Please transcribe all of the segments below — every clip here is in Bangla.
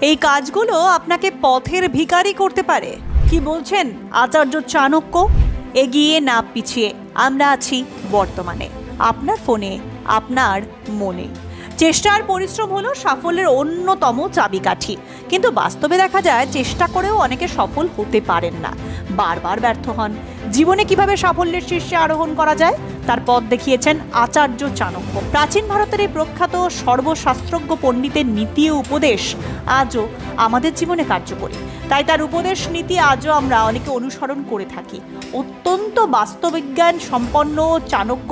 এই কাজগুলো আপনাকে পথের ভিখারি করতে পারে। কি বলছেন আচার্য চাণক্য? এগিয়ে না পিছিয়ে আমরা আছি বর্তমানে, আপনার ফোনে, আপনার মনে। চেষ্টা আর পরিশ্রম হলো সাফল্যের অন্যতম চাবিকাঠি, কিন্তু বাস্তবে দেখা যায় চেষ্টা করেও অনেকে সফল হতে পারেন না, বারবার ব্যর্থ হন। জীবনে কিভাবে সাফল্যের শীর্ষে আরোহণ করা যায় তার পথ দেখিয়েছেন আচার্য চাণক্য। প্রাচীন ভারতের এই প্রখ্যাত সর্বশাস্ত্রজ্ঞ পণ্ডিতের নীতি ও উপদেশ আজও আমাদের জীবনে কার্যকরী। তাই তার উপদেশ নীতি আজও আমরা অনেকে অনুসরণ করে থাকি। অত্যন্ত বাস্তবজ্ঞান সম্পন্ন চাণক্য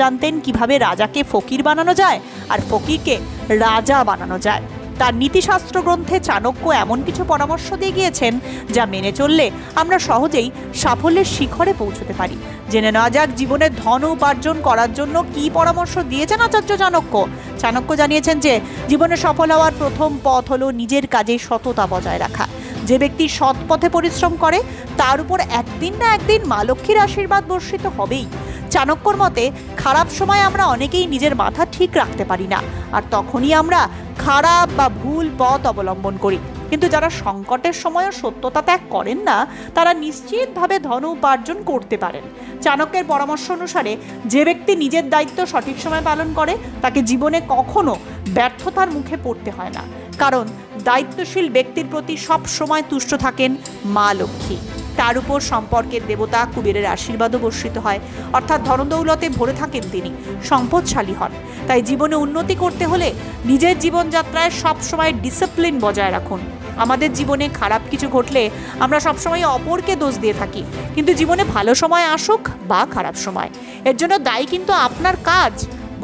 জানতেন কিভাবে রাজাকে ফকির বানানো যায় আর ফকিরকে রাজা বানানো যায়। তার নীতিশাস্ত্র গ্রন্থে চাণক্য এমন কিছু পরামর্শ দিয়ে গিয়েছেন যা মেনে চললে আমরা সহজেই সাফল্যের শিখরে পৌঁছতে পারি। জেনে নেওয়া যাক জীবনে ধন উপার্জন করার জন্য কি পরামর্শ দিয়েছেন আচার্য চাণক্য। চাণক্য জানিয়েছেন যে জীবনে সফল হওয়ার প্রথম পথ হলো নিজের কাজে সততা বজায় রাখা। যে ব্যক্তি সৎ পথে পরিশ্রম করে তার উপর একদিন না একদিন মা লক্ষ্মীর আশীর্বাদ বর্ষিত হবেই। চাণক্যর মতে খারাপ সময় আমরা অনেকেই নিজের মাথা ঠিক রাখতে পারি না, আর তখনই আমরা খারাপ বা ভুল পথ অবলম্বন করি। কিন্তু যারা সংকটের সময়ও সত্যতা ত্যাগ করেন না তারা নিশ্চিতভাবে ধন উপার্জন করতে পারেন। চাণক্যের পরামর্শ অনুসারে যে ব্যক্তি নিজের দায়িত্ব সঠিক সময় পালন করে তাকে জীবনে কখনো ব্যর্থতার মুখে পড়তে হয় না, কারণ দায়িত্বশীল ব্যক্তির প্রতি সব সময় তুষ্ট থাকেন মা লক্ষ্মী। তার উপর সম্পর্কের দেবতা কুবেরের আশীর্বাদও বর্ষিত হয়, অর্থাৎ ধনদৌলতে ভরে থাকেন তিনি, সম্পদশালী হন। তাই জীবনে উন্নতি করতে হলে নিজের জীবনযাত্রায় সবসময় ডিসিপ্লিন বজায় রাখুন। আমাদের জীবনে খারাপ কিছু ঘটলে আমরা সবসময় অপরকে দোষ দিয়ে থাকি, কিন্তু জীবনে ভালো সময় আসুক বা খারাপ সময়, এর জন্য দায়ী কিন্তু আপনার কাজ।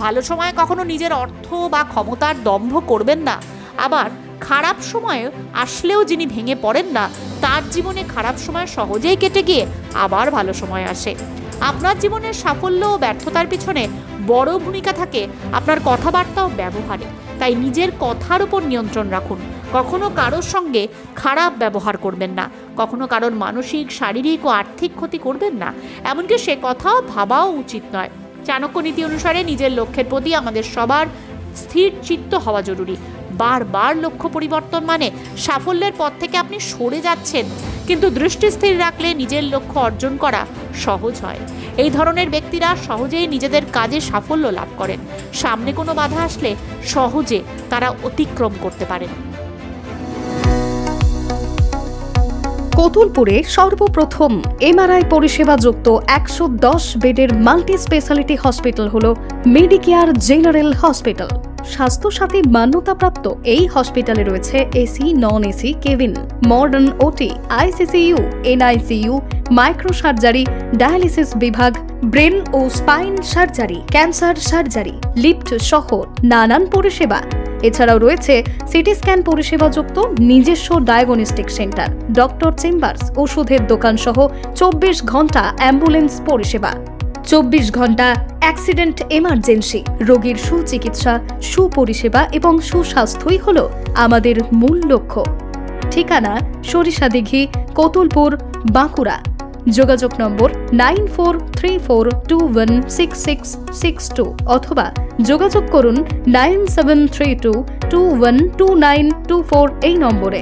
ভালো সময় কখনো নিজের অর্থ বা ক্ষমতার দম্ভ করবেন না। আবার খারাপ সময় আসলেও যিনি ভেঙে পড়েন না তার জীবনে খারাপ সময় সহজেই কেটে গিয়ে আবার ভালো সময় আসে। আপনার জীবনের সাফল্য ও ব্যর্থতার পিছনে বড় ভূমিকা থাকে আপনার কথাবার্তা ও ব্যবহারে। তাই নিজের কথার উপর নিয়ন্ত্রণ রাখুন। কখনো কারোর সঙ্গে খারাপ ব্যবহার করবেন না, কখনো কারোর মানসিক, শারীরিক ও আর্থিক ক্ষতি করবেন না, এমনকি সে কথাও ভাবাও উচিত নয়। চাণক্য নীতি অনুসারে নিজের লক্ষ্যের প্রতি আমাদের সবার স্থির চিত্ত হওয়া জরুরি। বারবার লক্ষ্য পরিবর্তন মানে সাফল্যের পথ থেকে আপনি সরে যাচ্ছেন, কিন্তু দৃষ্টি স্থির রাখলে নিজের লক্ষ্য অর্জন করা সহজ হয়। এই ধরনের ব্যক্তিরা সহজেই নিজেদের কাজে সাফল্য লাভ করেন। সামনে কোনো বাধা আসলে সহজে তারা অতিক্রম করতে পারেন। কতুলপুরে সর্বপ্রথম এমআরআই পরিষেবা যুক্ত 110 বেডের মাল্টি স্পেশালিটি হসপিটাল হলো মেডিকেয়ার জেনারেল হসপিটাল। স্বাস্থ্যসাথী মান্যতাপ্রাপ্ত এই হসপিটালে রয়েছে AC, non AC cabin, modern OT, ICCU, NICU, micro surgery, dialysis বিভাগ, ব্রেন ও spine surgery, cancer surgery, lift সহ নানান পরিষেবা। এছাড়াও রয়েছে সিটি স্ক্যান পরিষেবা যুক্ত নিজস্ব ডায়াগনস্টিক সেন্টার, ডক্টর চেম্বার্স, ওষুধের দোকান সহ 24 ঘন্টা অ্যাম্বুলেন্স পরিষেবা। 24 ঘন্টা অ্যাক্সিডেন্ট এমার্জেন্সি, রোগীর সুচিকিৎসা, সুপরিষেবা এবং সুস্বাস্থ্যই হলো আমাদের মূল লক্ষ্য। ঠিকানা সরিষাদিঘি, কতুলপুর, বাঁকুড়া। যোগাযোগ নম্বর 9434216662 অথবা যোগাযোগ করুন 9732212924 এই নম্বরে।